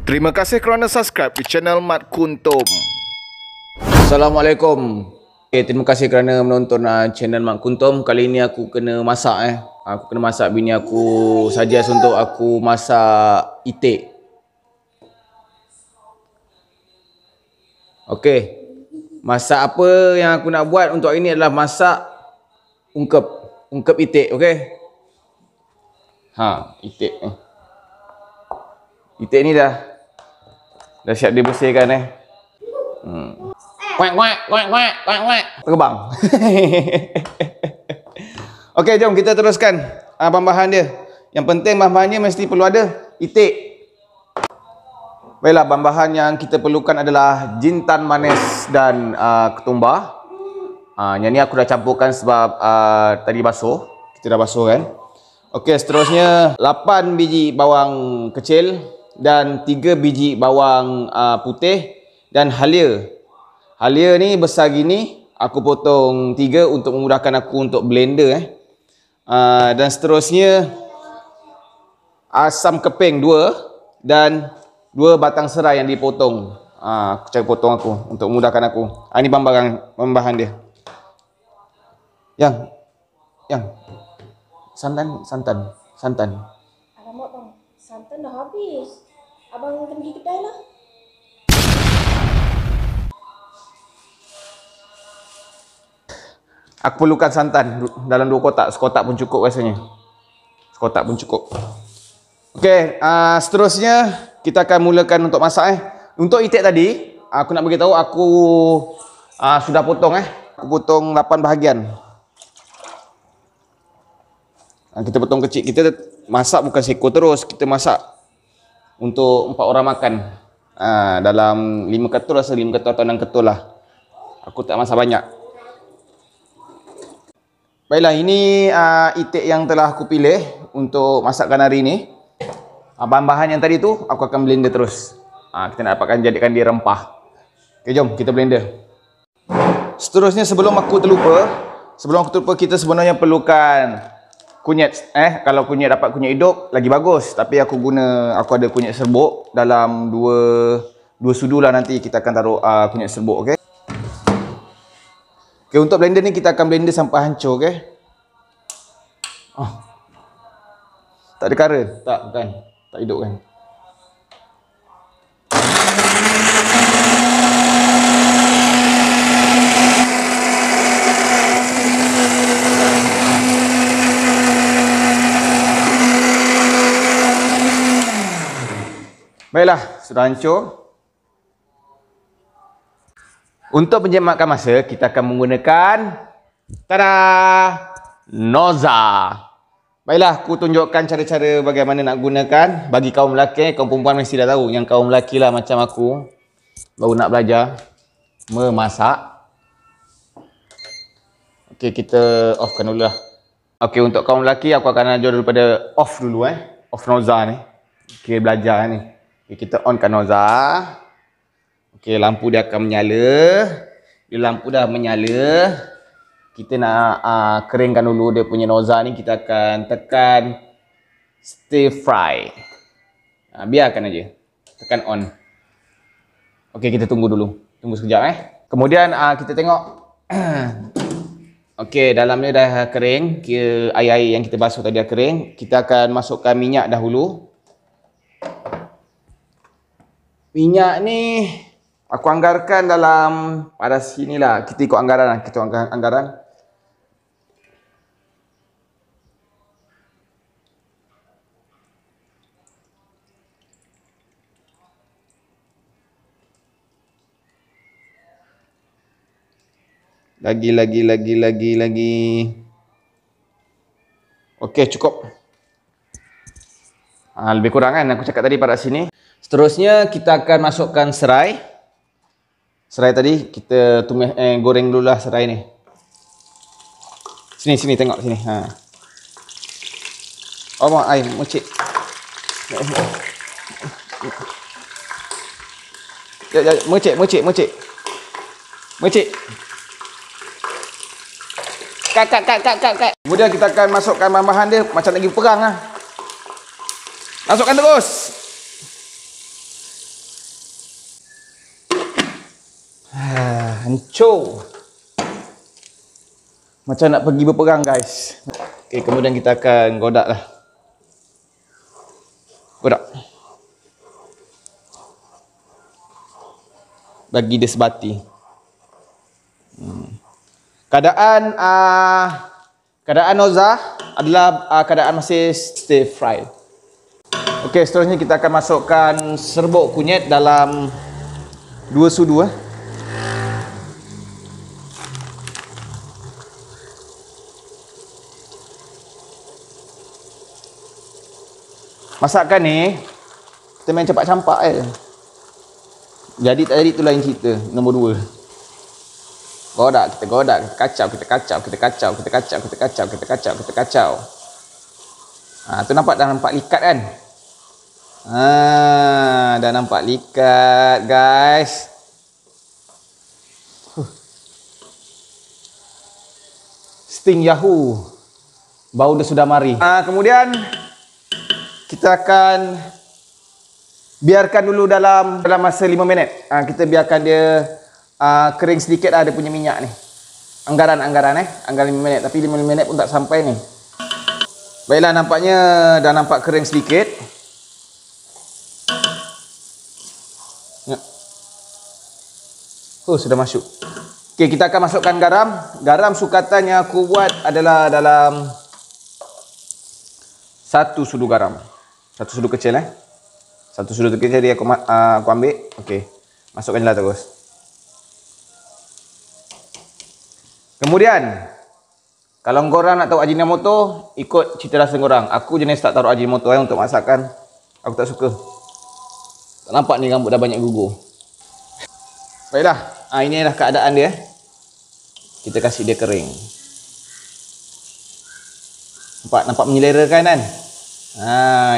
Terima kasih kerana subscribe di channel Mat Kuntum. Assalamualaikum. Terima kasih kerana menonton channel Mat Kuntum. Kali ini aku kena masak Aku kena masak bini aku suggest untuk aku masak itik. Okey. Masak apa yang aku nak buat untuk hari ini adalah masak ungkep itik, okey? Itik ni. Itik ni dah siap dibersihkan Kuak terbang. Okey, jom kita teruskan bahan-bahan dia. Yang penting bahan-bahannya mesti perlu ada itik. Baiklah, bahan-bahan yang kita perlukan adalah jintan manis dan ketumbar. Yang ni aku dah campurkan sebab tadi basuh. Kita dah basuh kan. Okey, seterusnya 8 biji bawang kecil dan 3 biji bawang putih dan halia. Halia ni besar gini, aku potong 3 untuk memudahkan aku untuk blender dan seterusnya asam keping 2 dan 2 batang serai yang dipotong. Aku cari potong aku untuk memudahkan aku. Ini bahan dia. Yang santan. Alamak bang, santan dah habis. Abang pergi kedai lah. Aku perlukan santan dalam 2 kotak. Sekotak pun cukup rasanya. Sekotak pun cukup. Okey, seterusnya kita akan mulakan untuk masak Untuk itik tadi, aku nak beritahu aku sudah potong Aku potong 8 bahagian. Kita potong kecil. Kita masak bukan seko terus, kita masak untuk 4 orang makan. Dalam 5 ketul rasa 5 ketul atau 6 ketul lah. Aku tak masak banyak. Baiklah, ini itik yang telah aku pilih untuk masakan hari ini. Bahan-bahan yang tadi tu aku akan blender terus. Kita nak dapatkan jadikan dia rempah. Okay, jom kita blender. Seterusnya sebelum aku terlupa, kita sebenarnya perlukan kunyit. Kalau kunyit dapat kunyit hidup lagi bagus, tapi aku ada kunyit serbuk dalam 2 sudu lah. Nanti kita akan taruh kunyit serbuk, okey. Okay, untuk blender ni kita akan blender sampai hancur, okey. Tak ada kara? Tak, bukan. Tak hidup kan? Baiklah, sudah hancur. Untuk menjematkan masa, kita akan menggunakan noza. Baiklah, aku tunjukkan cara-cara bagaimana nak gunakan. Bagi kaum lelaki, kaum perempuan mesti dah tahu. Yang kaum lelaki lah macam aku, baru nak belajar memasak. Okey, kita offkan dulu lah. Okey, untuk kaum lelaki, aku akan ajar daripada off dulu Off noza ni. Okey, belajar ni. Okay, kita onkan noza. Okey, lampu dia akan menyala. Bila lampu dah menyala, kita nak keringkan dulu dia punya noza ni. Kita akan tekan stir fry. Biarkan aja. Tekan on. Okey, kita tunggu dulu. Tunggu sekejap Kemudian kita tengok. Okey, dalamnya dah kering. Air-air yang kita basuh tadi dah kering. Kita akan masukkan minyak dahulu. Minyak ni aku anggarkan dalam pada sinilah. Kita ikut anggaran. Lagi. Okey, cukup. Lebih kurang kan aku cakap tadi pada sini. Seterusnya kita akan masukkan serai. Serai tadi kita tumis goreng dululah serai ni. Sini tengok sini. Oh, ai mecik. Mecik. Kak. Kemudian kita akan masukkan bahan-bahan dia macam lagi perang Masukkan terus. Hancur. Macam nak pergi berperang, guys. Okay, kemudian kita akan godak lah. Godak. Bagi dia sebati. Keadaan noza adalah keadaan masih stir fry. Okey, seterusnya kita akan masukkan serbuk kunyit dalam 2 sudu. Masakan ni kita main campak-campak je. Jadi tak jadi tu lain cerita. Nombor 2. Godak, kita godak, kita kacau, kita kacau, kita kacau, kita kacau, kita kacau, kita kacau, kita kacau. Tu nampak dah nampak likat kan? Dah nampak likat, guys. Sting Yahoo. Bau dia sudah mari. Kemudian kita akan biarkan dulu dalam masa 5 minit. Kita biarkan dia kering sedikit lah dia punya minyak ni. Anggaran 5 minit. Tapi 5 minit pun tak sampai ni. Baiklah, nampaknya dah nampak kering sedikit. Sudah masuk. Okey, kita akan masukkan garam. Garam sukatan yang aku buat adalah dalam 1 sudu garam. 1 sudu kecil 1 sudu kecil dia aku ambil. Okey. Masukkan je lah terus. Kemudian kalau korang nak tahu Ajinomoto, ikut cita rasa korang. Aku jenis tak taruh Ajinomoto untuk masakan. Aku tak suka. Tak nampak ni rambut dah banyak gugur. Baiklah, inilah keadaan dia. Kita kasih dia kering. Nampak menyelerakan kan?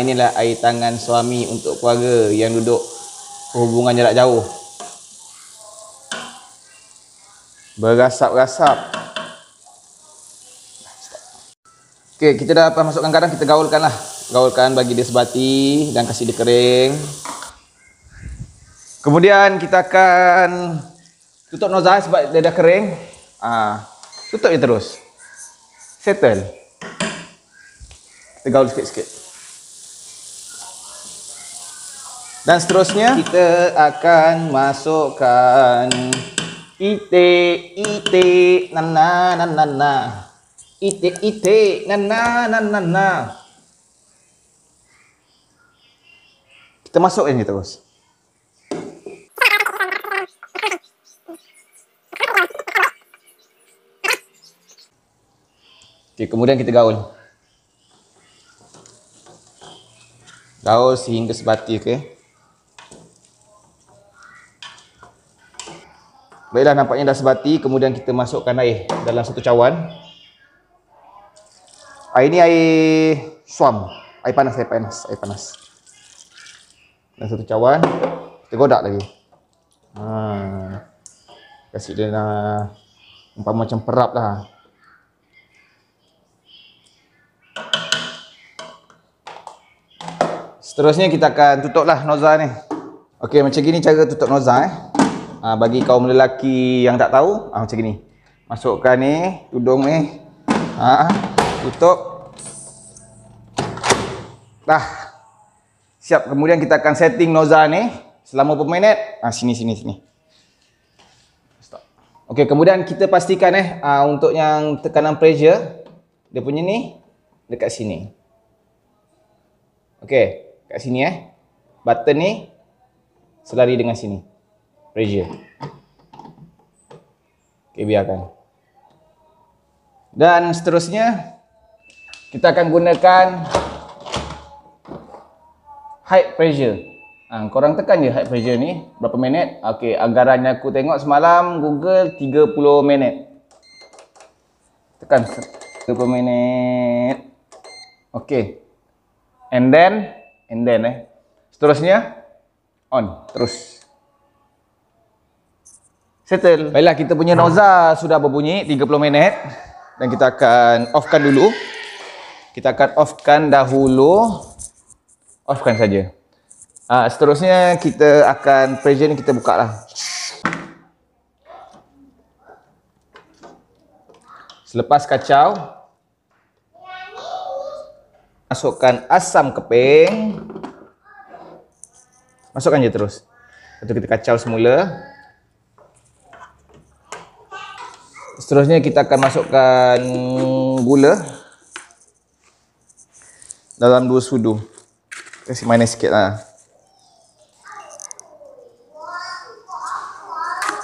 Inilah air tangan suami untuk keluarga yang duduk hubungan jarak jauh. Berasap-rasap. Okey, kita dah masukkan garam, kita gaulkan lah. Gaulkan bagi dia sebati dan kasih dia kering. Kemudian kita akan tutup nozzle sebab dia dah kering. Tutup je terus. Settle. Kita gaul sikit-sikit. Dan seterusnya kita akan masukkan ite nana. Ite nana. Kita masukkan je terus. Okay, kemudian kita gaul. Gaul sehingga sebati, okey. Baiklah, nampaknya dah sebati. Kemudian kita masukkan air dalam satu cawan. Air ni air suam. Air panas. Dalam satu cawan. Kita godak lagi. Kasih dia umpama macam perap lah. Seterusnya kita akan tutup lah nozzle ni. Okey, macam gini cara tutup nozzle bagi kaum lelaki yang tak tahu, macam gini. Masukkan ni, tudung ni. Tutup. Dah. Siap. Kemudian kita akan setting nozzle ni selama berapa minit? Sini. Stop. Okey, kemudian kita pastikan untuk yang tekanan pressure dia punya ni dekat sini. Okey. Kat sini button ni selari dengan sini. Pressure. Okey, biarkan. Dan seterusnya kita akan gunakan high pressure. Korang tekan je high pressure ni berapa minit. Okey, anggarannya aku tengok semalam Google 30 minit. Tekan 30 minit. Okey. And then seterusnya on terus. Settle. Baiklah, kita punya nozzle sudah berbunyi 30 minit dan kita akan offkan dulu. Kita akan offkan dahulu. Offkan saja. Seterusnya kita akan pressure ni kita buka lah. Selepas kacau, masukkan asam keping. Masukkan je terus. Lepas tu kita kacau semula. Seterusnya kita akan masukkan gula dalam 2 sudu. Kasih manis sikit lah.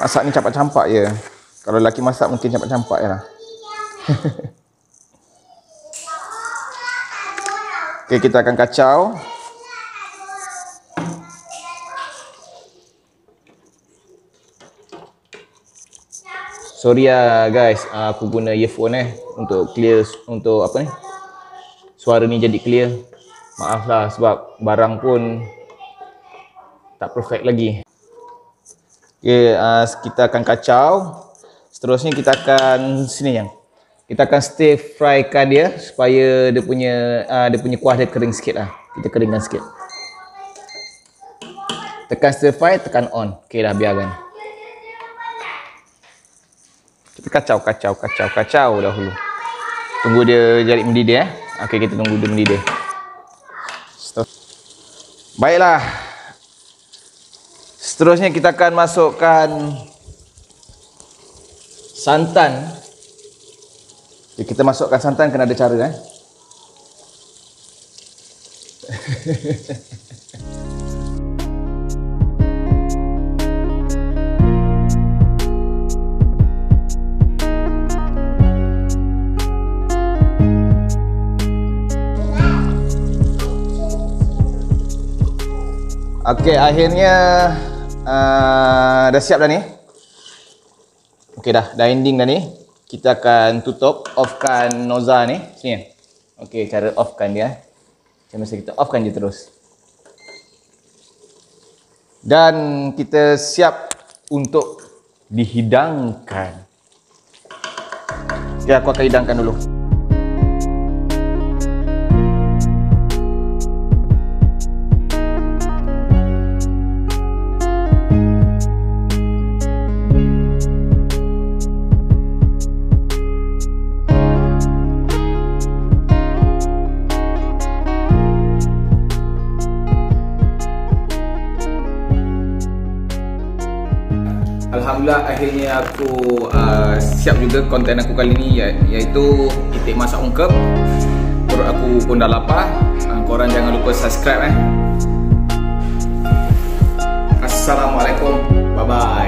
Masak ni campak-campak je. Kalau lelaki masak mungkin campak-campak je lah. Okay, kita akan kacau. Sorry lah guys, aku guna earphone untuk clear, untuk apa ni, suara ni jadi clear. Maaf lah sebab barang pun tak perfect lagi. Okay, kita akan kacau. Seterusnya kita akan kita akan stir fry kan dia supaya dia punya kuah dia kering sikit lah. Kita keringkan sikit. Tekan stir fry, tekan on. Okay dah, biarkan. Kita kacau dahulu. Tunggu dia jadi mendidih Okey, kita tunggu dia mendidih. Baiklah. Seterusnya kita akan masukkan santan. Okay, kita masukkan santan kena ada cara Okey, akhirnya dah siap dah ni. Okey dah ending dah ni. Kita akan tutup, offkan nozzle ni. Sini. Okey, cara offkan dia. Macam masa kita offkan je terus. Dan kita siap untuk dihidangkan. Okey, aku akan hidangkan dulu. Alhamdulillah, akhirnya aku siap juga konten aku kali ni, iaitu itik masak ungkep. Perut aku pun dah lapar. Korang jangan lupa subscribe. Assalamualaikum. Bye bye.